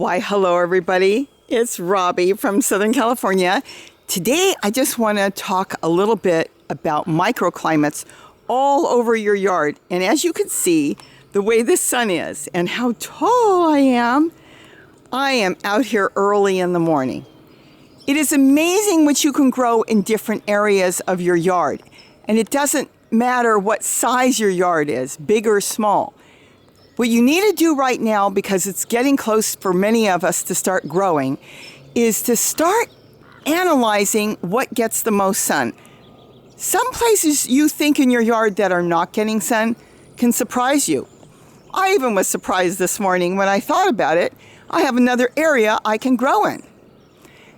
Why, hello everybody. It's Robbie from Southern California. Today, I just want to talk a little bit about microclimates all over your yard. And as you can see, the way the sun is and how tall I am out here early in the morning. It is amazing what you can grow in different areas of your yard. And it doesn't matter what size your yard is, big or small. What you need to do right now, because it's getting close for many of us to start growing, is to start analyzing what gets the most sun. Some places you think in your yard that are not getting sun can surprise you. I even was surprised this morning when I thought about it. I have another area I can grow in.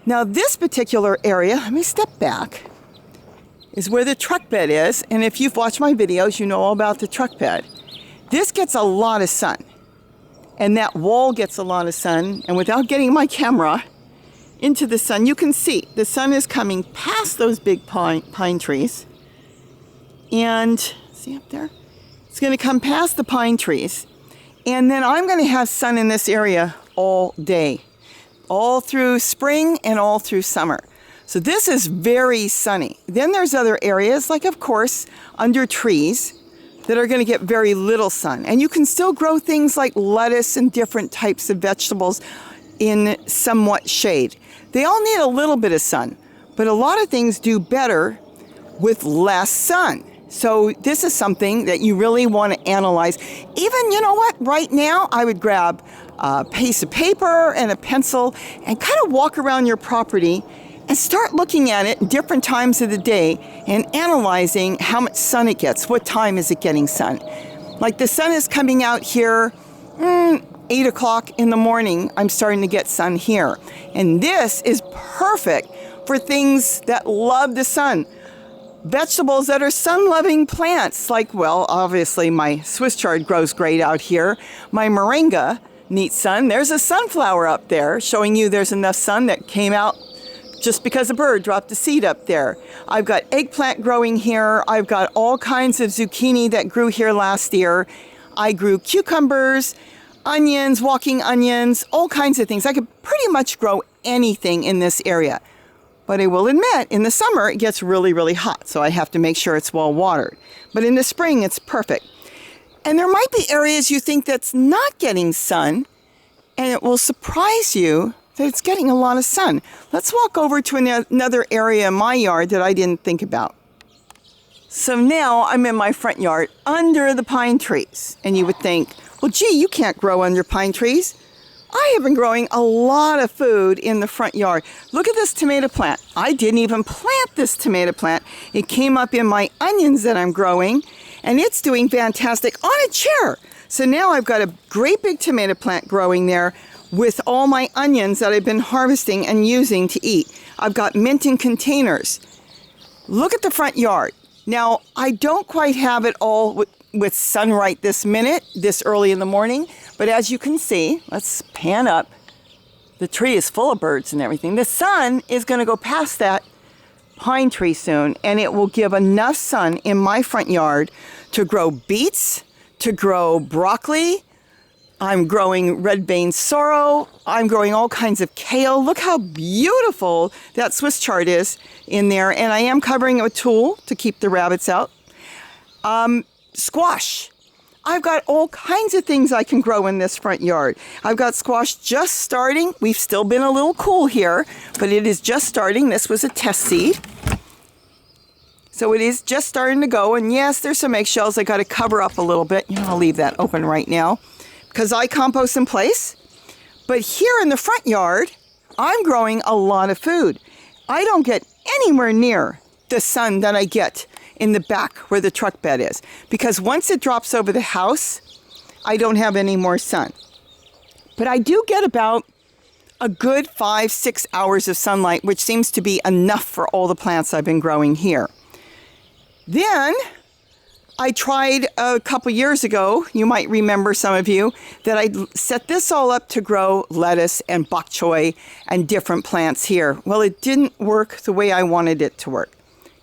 Now this particular area, let me step back, is where the truck bed is. And if you've watched my videos, you know all about the truck bed. This gets a lot of sun, and that wall gets a lot of sun, and without getting my camera into the sun, you can see the sun is coming past those big pine trees, and see up there? It's going to come past the pine trees, and then I'm going to have sun in this area all day, all through spring and all through summer. So this is very sunny. Then there's other areas, like of course, under trees, that are going to get very little sun. And you can still grow things like lettuce and different types of vegetables in somewhat shade. They all need a little bit of sun, but a lot of things do better with less sun. So this is something that you really want to analyze. Even, you know what, right now I would grab a piece of paper and a pencil and kind of walk around your property and start looking at it different times of the day and analyzing how much sun it gets. What time is it getting sun? Like the sun is coming out here, 8 o'clock in the morning, I'm starting to get sun here. And this is perfect for things that love the sun. Vegetables that are sun-loving plants, like, well, obviously my Swiss chard grows great out here. My moringa needs sun. There's a sunflower up there showing you there's enough sun that came out just because a bird dropped a seed up there. I've got eggplant growing here. I've got all kinds of zucchini that grew here last year. I grew cucumbers, onions, walking onions, all kinds of things. I could pretty much grow anything in this area. But I will admit, in the summer, it gets really, really hot, so I have to make sure it's well watered. But in the spring, it's perfect. And there might be areas you think that's not getting sun, and it will surprise you that it's getting a lot of sun. Let's walk over to another area in my yard that I didn't think about. So now I'm in my front yard under the pine trees. And you would think, well, gee, you can't grow under pine trees. I have been growing a lot of food in the front yard. Look at this tomato plant. I didn't even plant this tomato plant. It came up in my onions that I'm growing, and it's doing fantastic on a chair. So now I've got a great big tomato plant growing there with all my onions that I've been harvesting and using to eat. I've got mint in containers. Look at the front yard. Now, I don't quite have it all with sun right this minute, this early in the morning, but as you can see, let's pan up. The tree is full of birds and everything. The sun is going to go past that pine tree soon, and it will give enough sun in my front yard to grow beets, to grow broccoli. I'm growing red vein sorrel. I'm growing all kinds of kale. Look how beautiful that Swiss chard is in there. And I am covering it with tulle to keep the rabbits out. Squash. I've got all kinds of things I can grow in this front yard. I've got squash just starting. We've still been a little cool here, but it is just starting. This was a test seed. So it is just starting to go. And yes, there's some eggshells I got to cover up a little bit. I'll leave that open right now, because I compost in place. But here in the front yard, I'm growing a lot of food. I don't get anywhere near the sun that I get in the back where the truck bed is, because once it drops over the house, I don't have any more sun. But I do get about a good 5-6 hours of sunlight, which seems to be enough for all the plants I've been growing here. Then I tried a couple years ago, you might remember, some of you, that I set this all up to grow lettuce and bok choy and different plants here. Well, it didn't work the way I wanted it to work.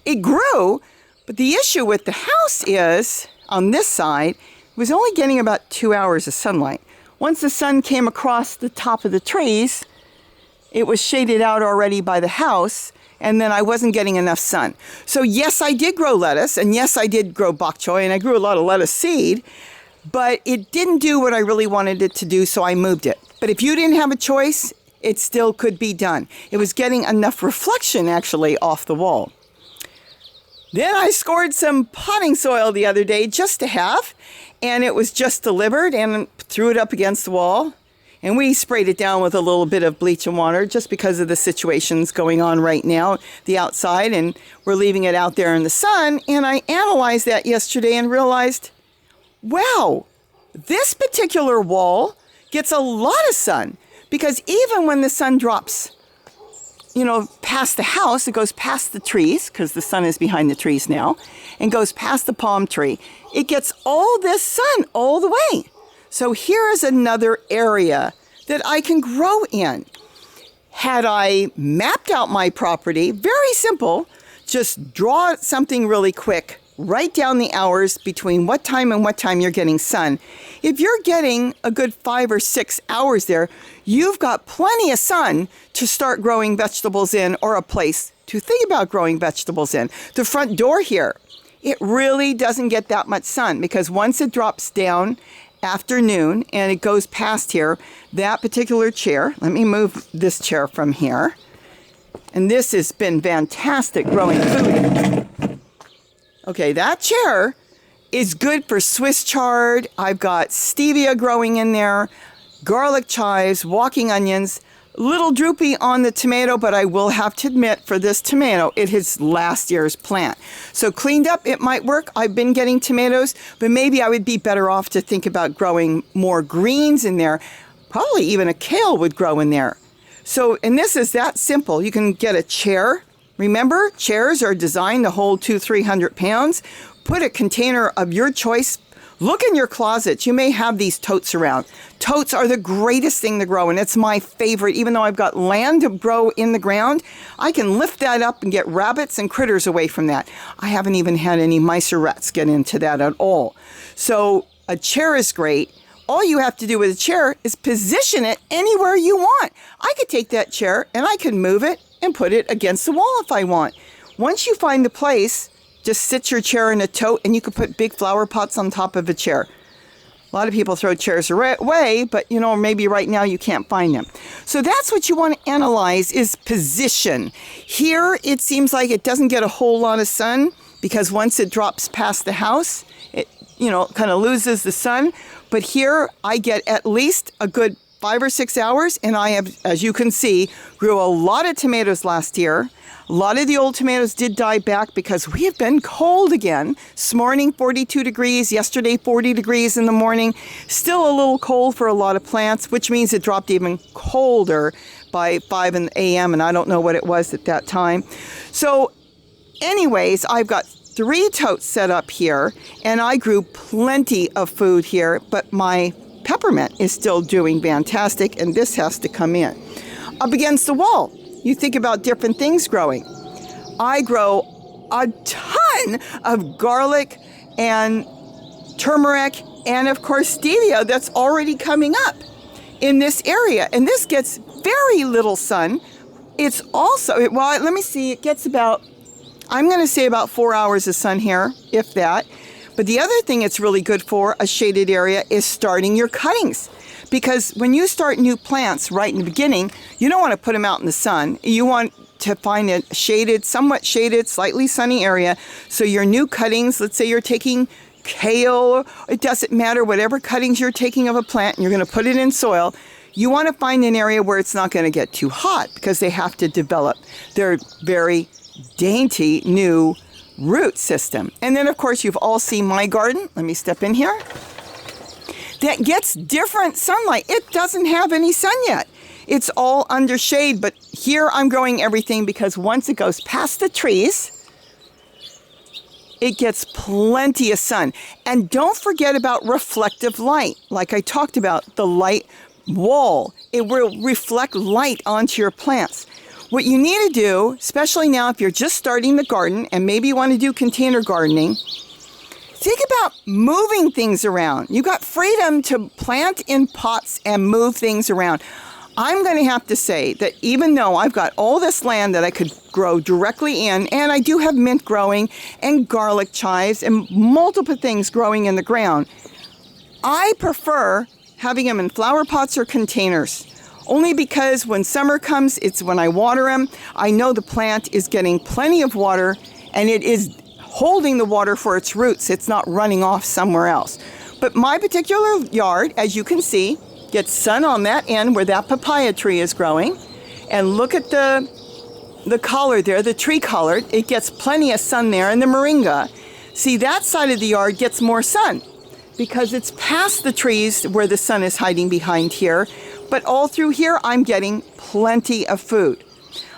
It grew, but the issue with the house is, on this side, it was only getting about 2 hours of sunlight. once the sun came across the top of the trees, it was shaded out already by the house, and then I wasn't getting enough sun. So yes, I did grow lettuce, and yes, I did grow bok choy, and I grew a lot of lettuce seed, but it didn't do what I really wanted it to do, so I moved it. But if you didn't have a choice, it still could be done. It was getting enough reflection, actually, off the wall. Then I scored some potting soil the other day just to have, and it was just delivered, and threw it up against the wall. And we sprayed it down with a little bit of bleach and water just because of the situations going on right now, the outside, and we're leaving it out there in the sun. And I analyzed that yesterday and realized, wow, this particular wall gets a lot of sun, because even when the sun drops, past the house, it goes past the trees, because the sun is behind the trees now, and goes past the palm tree. It gets all this sun all the way. So here is another area that I can grow in. Had I mapped out my property, very simple, just draw something really quick, write down the hours between what time and what time you're getting sun. If you're getting a good 5 or 6 hours there, you've got plenty of sun to start growing vegetables in, or a place to think about growing vegetables in. The front door here, it really doesn't get that much sun, because once it drops down afternoon and it goes past here, that particular chair, let me move this chair from here, and this has been fantastic growing food. Okay, that chair is good for Swiss chard. I've got stevia growing in there, garlic chives, walking onions, little droopy on the tomato, but I will have to admit, for this tomato, it is last year's plant. So cleaned up, it might work. I've been getting tomatoes, but maybe I would be better off to think about growing more greens in there. Probably even a kale would grow in there. So, and this is that simple. You can get a chair. Remember, chairs are designed to hold 200-300 pounds. Put a container of your choice. Look in your closets. You may have these totes around. Totes are the greatest thing to grow, and it's my favorite. Even though I've got land to grow in the ground, I can lift that up and get rabbits and critters away from that. I haven't even had any mice or rats get into that at all. So a chair is great. All you have to do with a chair is position it anywhere you want. I could take that chair and I could move it and put it against the wall if I want. Once you find the place, just sit your chair in a tote, and you could put big flower pots on top of a chair. A lot of people throw chairs away, but maybe right now you can't find them. So that's what you want to analyze, is position. Here, it seems like it doesn't get a whole lot of sun, because once it drops past the house, it kind of loses the sun. But here I get at least a good 5 or 6 hours, and I have, as you can see, grew a lot of tomatoes last year. A lot of the old tomatoes did die back because we have been cold again. This morning, 42 degrees. Yesterday, 40 degrees in the morning. Still a little cold for a lot of plants, which means it dropped even colder by 5 a.m., and I don't know what it was at that time. So anyways, I've got 3 totes set up here, and I grew plenty of food here, but my peppermint is still doing fantastic, and this has to come in. Up against the wall, you think about different things growing. I grow a ton of garlic and turmeric and, of course, stevia that's already coming up in this area. And this gets very little sun. It's also, well, let me see, it gets about, I'm going to say about 4 hours of sun here, if that. But the other thing it's really good for, a shaded area, is starting your cuttings. Because when you start new plants right in the beginning, you don't want to put them out in the sun. You want to find a shaded, somewhat shaded, slightly sunny area. So your new cuttings, let's say you're taking kale, it doesn't matter, whatever cuttings you're taking of a plant, and you're going to put it in soil, you want to find an area where it's not going to get too hot, because they have to develop their very dainty new root system. And then, of course, you've all seen my garden. Let me step in here. That gets different sunlight. It doesn't have any sun yet. It's all under shade, but here I'm growing everything because once it goes past the trees, it gets plenty of sun. And don't forget about reflective light. Like I talked about, the light wall, it will reflect light onto your plants. What you need to do, especially now if you're just starting the garden and maybe you want to do container gardening, Think about moving things around. You got freedom to plant in pots and move things around. I'm going to have to say that even though I've got all this land that I could grow directly in, and I do have mint growing and garlic chives and multiple things growing in the ground, I prefer having them in flower pots or containers. Only because when summer comes, it's when I water them, I know the plant is getting plenty of water and it is holding the water for its roots. It's not running off somewhere else. But my particular yard, as you can see, gets sun on that end where that papaya tree is growing. And look at the collard there, the tree collard. It gets plenty of sun there, and the moringa. See, that side of the yard gets more sun because it's past the trees where the sun is hiding behind here. But all through here, I'm getting plenty of food.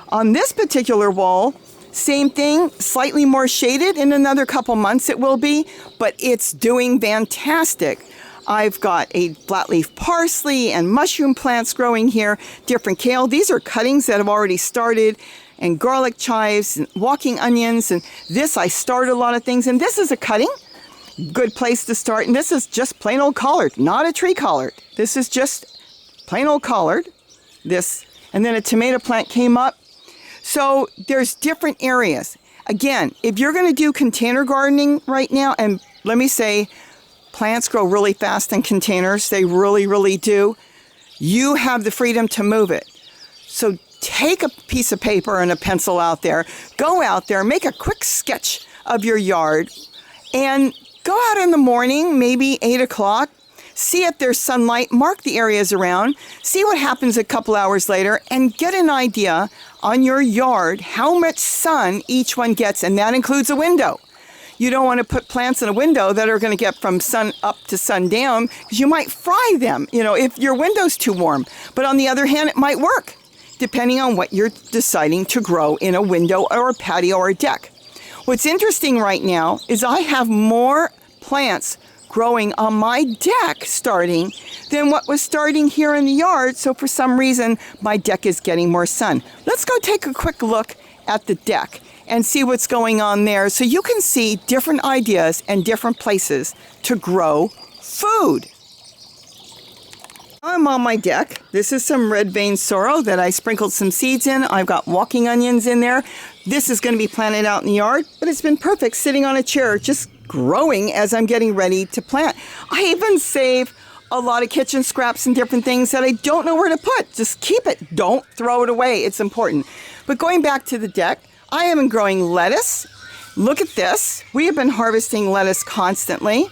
On this particular wall, same thing, slightly more shaded. In another couple months it will be, but it's doing fantastic. I've got a flat leaf parsley and mushroom plants growing here, different kale. These are cuttings that have already started, and garlic chives and walking onions. And this, I started a lot of things. And this is a cutting, good place to start. And this is just plain old collard, not a tree collard. This is just plain old collard. This, and then a tomato plant came up. So there's different areas. Again, if you're going to do container gardening right now, and let me say, plants grow really fast in containers. They really, really do. You have the freedom to move it. So take a piece of paper and a pencil out there. Go out there, make a quick sketch of your yard, and go out in the morning, maybe 8 o'clock. See if there's sunlight, mark the areas around, see what happens a couple hours later, and get an idea on your yard how much sun each one gets, and that includes a window. You don't want to put plants in a window that are going to get from sun up to sun down, because you might fry them, if your window's too warm. But on the other hand, it might work, depending on what you're deciding to grow in a window or a patio or a deck. What's interesting right now is I have more plants growing on my deck starting than what was starting here in the yard. So for some reason, my deck is getting more sun. Let's go take a quick look at the deck and see what's going on there, so you can see different ideas and different places to grow food. I'm on my deck. This is some red vein sorrel that I sprinkled some seeds in. I've got walking onions in there. This is going to be planted out in the yard, but it's been perfect sitting on a chair, just growing as I'm getting ready to plant. I even save a lot of kitchen scraps and different things that I don't know where to put. Just keep it. Don't throw it away. It's important. But going back to the deck, I am growing lettuce. Look at this. We have been harvesting lettuce constantly.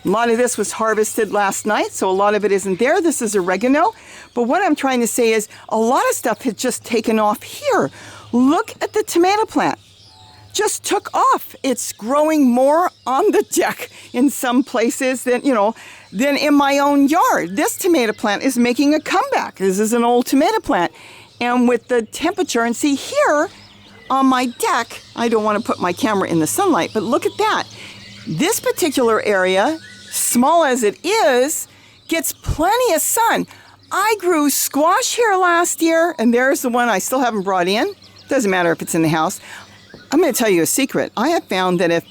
A lot of this was harvested last night, so a lot of it isn't there. This is oregano. But what I'm trying to say is a lot of stuff had just taken off here. Look at the tomato plant. Just took off. It's growing more on the deck in some places than in my own yard. This tomato plant is making a comeback. This is an old tomato plant. And with the temperature, and see here on my deck, I don't want to put my camera in the sunlight, but look at that. This particular area, small as it is, gets plenty of sun. I grew squash here last year, and there's the one I still haven't brought in. Doesn't matter if it's in the house. I'm going to tell you a secret. I have found that if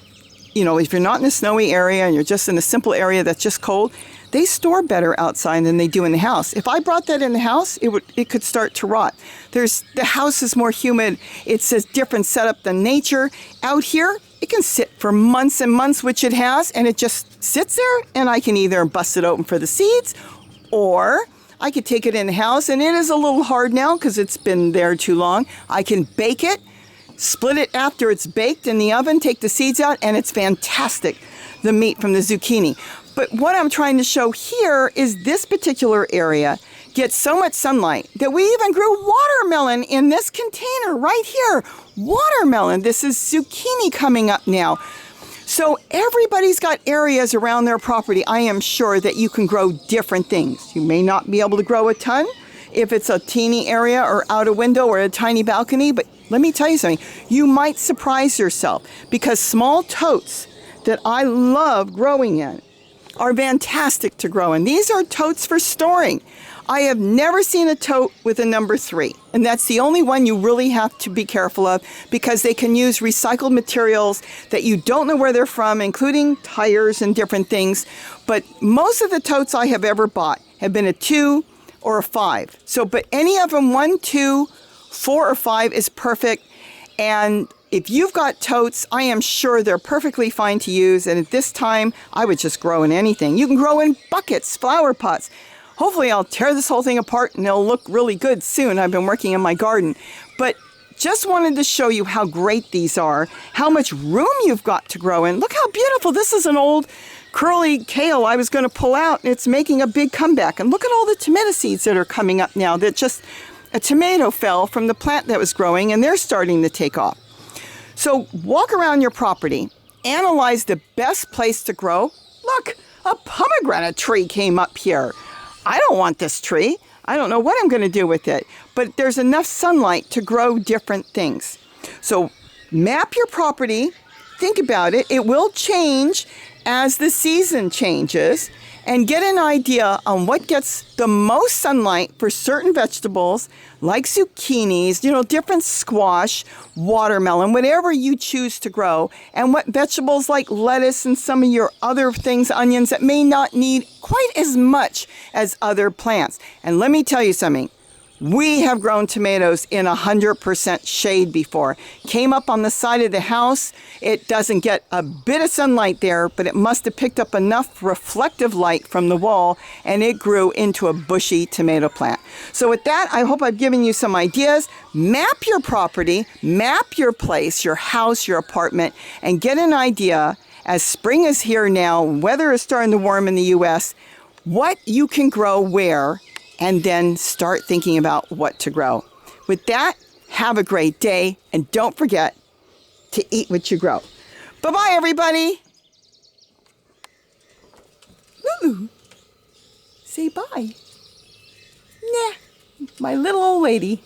you're not in a snowy area and you're just in a simple area that's just cold, they store better outside than they do in the house. If I brought that in the house, it could start to rot. The house is more humid. It's a different setup than nature. Out here, it can sit for months and months, which it has, and it just sits there, and I can either bust it open for the seeds, or I could take it in the house, and it is a little hard now because it's been there too long. I can bake it, split it after it's baked in the oven, take the seeds out, and it's fantastic, the meat from the zucchini. But what I'm trying to show here is this particular area gets so much sunlight that we even grew watermelon in this container right here. Watermelon. This is zucchini coming up now. So everybody's got areas around their property, I am sure, that you can grow different things. You may not be able to grow a ton if it's a teeny area or out a window or a tiny balcony, but let me tell you something. You might surprise yourself, because small totes that I love growing in are fantastic to grow in. These are totes for storing. I have never seen a tote with a number 3, and that's the only one you really have to be careful of because they can use recycled materials that you don't know where they're from, including tires and different things. But most of the totes I have ever bought have been a 2 or a 5. So, but any of them, 1, 2, 4, or 5 is perfect. And if you've got totes, I am sure they're perfectly fine to use. And at this time, I would just grow in anything. You can grow in buckets, flower pots. Hopefully I'll tear this whole thing apart and it'll look really good soon. I've been working in my garden. But just wanted to show you how great these are, how much room you've got to grow in. Look how beautiful. This is an old curly kale I was going to pull out, and it's making a big comeback. And look at all the tomato seeds that are coming up now. That just a tomato fell from the plant that was growing, and they're starting to take off. So walk around your property, analyze the best place to grow. Look, a pomegranate tree came up here. I don't want this tree. I don't know what I'm going to do with it, but there's enough sunlight to grow different things. So map your property, think about it. It will change as the season changes, and get an idea on what gets the most sunlight for certain vegetables like zucchinis, different squash, watermelon, whatever you choose to grow, and what vegetables like lettuce and some of your other things, onions, that may not need quite as much as other plants. And let me tell you something. We have grown tomatoes in 100% shade before. Came up on the side of the house. It doesn't get a bit of sunlight there, but it must have picked up enough reflective light from the wall, and it grew into a bushy tomato plant. So with that, I hope I've given you some ideas. Map your property, map your place, your house, your apartment, and get an idea, as spring is here now, weather is starting to warm in the U.S., what you can grow where, and then start thinking about what to grow. With that, have a great day, and don't forget to eat what you grow. Bye-bye, everybody. Lulu, say bye. Nah, my little old lady.